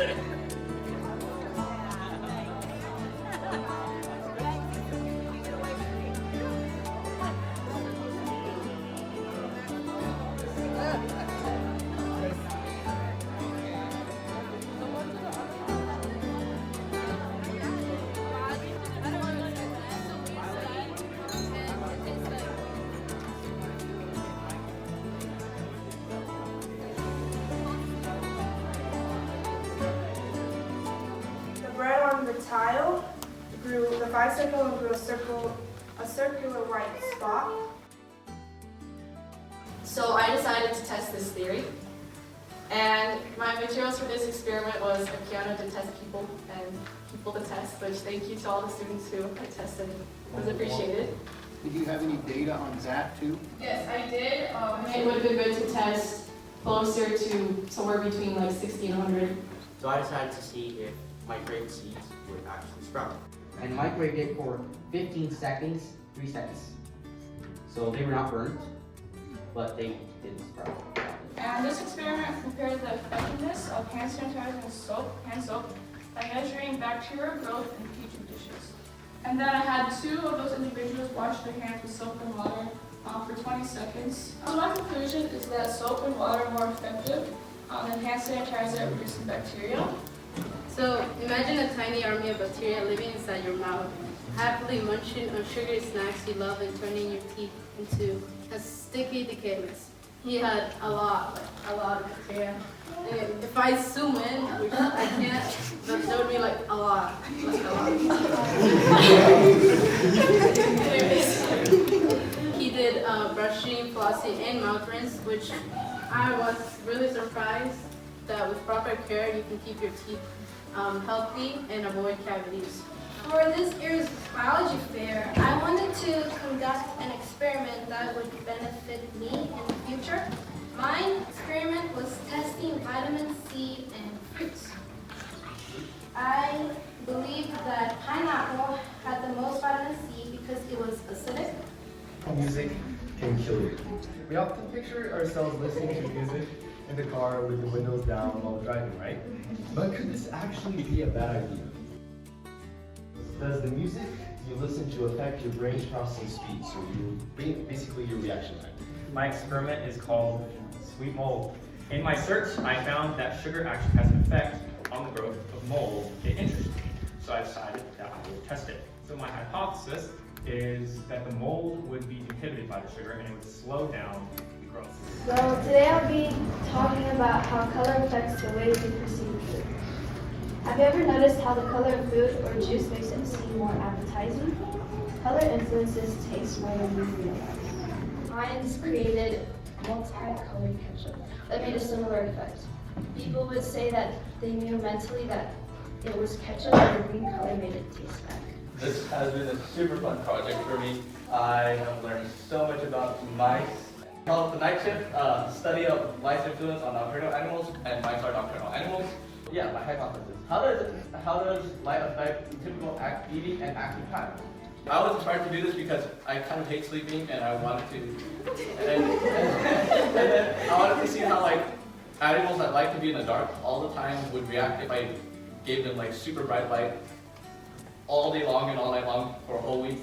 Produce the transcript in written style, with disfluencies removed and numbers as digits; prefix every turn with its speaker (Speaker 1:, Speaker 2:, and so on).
Speaker 1: Bread on the tile grew the bicycle and grew a circular white spot.
Speaker 2: So I decided to test this theory, and my materials for this experiment was a piano to test people and people to test, which thank you to all the students who I tested. It was appreciated.
Speaker 3: Did you have any data on that too?
Speaker 2: Yes, I did. It would have been good to test closer to somewhere between like 60 and 100.
Speaker 4: So I decided to see if microwave seeds would actually sprout.
Speaker 5: And microwaved it for 15 seconds, 3 seconds. So they were not burnt, but they didn't sprout.
Speaker 2: And this experiment compared the effectiveness of hand sanitizer and hand soap, by measuring bacterial growth in petri dishes. And then I had 2 of those individuals wash their hands with soap and water for 20 seconds. So my conclusion is that soap and water are more effective than hand sanitizer at reducing bacteria.
Speaker 6: So imagine a tiny army of bacteria living inside your mouth, happily munching on sugary snacks you love and turning your teeth into a sticky decay mess. He had a lot of bacteria. And if I zoom in, which I can't, but there would be like a lot. Anyways, he did brushing, flossing, and mouth rinse, which I was really surprised that with proper care you can keep your teeth healthy and avoid cavities.
Speaker 7: For this year's biology fair, I wanted to conduct an experiment that would benefit me in the future. My experiment was testing vitamin C in fruits. I believed that pineapple had the most vitamin C because it was acidic.
Speaker 8: Music can kill you. We often picture ourselves listening to music in the car with the windows down while driving, right? But could this actually be a bad idea? Does the music you listen to affect your brain's processing speed, so basically your reaction time?
Speaker 9: My experiment is called sweet mold. In my search, I found that sugar actually has an effect on the growth of mold. It interested me, so I decided that I would test it. So my hypothesis is that the mold would be inhibited by the sugar and it would slow down the growth.
Speaker 10: So today I'll be talking about how color affects the way we perceive food. Have you ever noticed how the color of food or juice makes it seem more appetizing? Color influences taste more than we realize.
Speaker 7: Science created multicolored ketchup that made a similar effect. People would say that they knew mentally that it was ketchup and the green color made it taste bad.
Speaker 11: This has been a super fun project for me. I have learned so much about mice. Called the night shift, study of light's influence on nocturnal animals, and mice are nocturnal animals. Yeah, my hypothesis. How does light affect typical eating and active time? I was inspired to do this because I kind of hate sleeping, and I wanted to, and then I wanted to see how like animals that like to be in the dark all the time would react if I gave them like super bright light all day long and all night long for a whole week.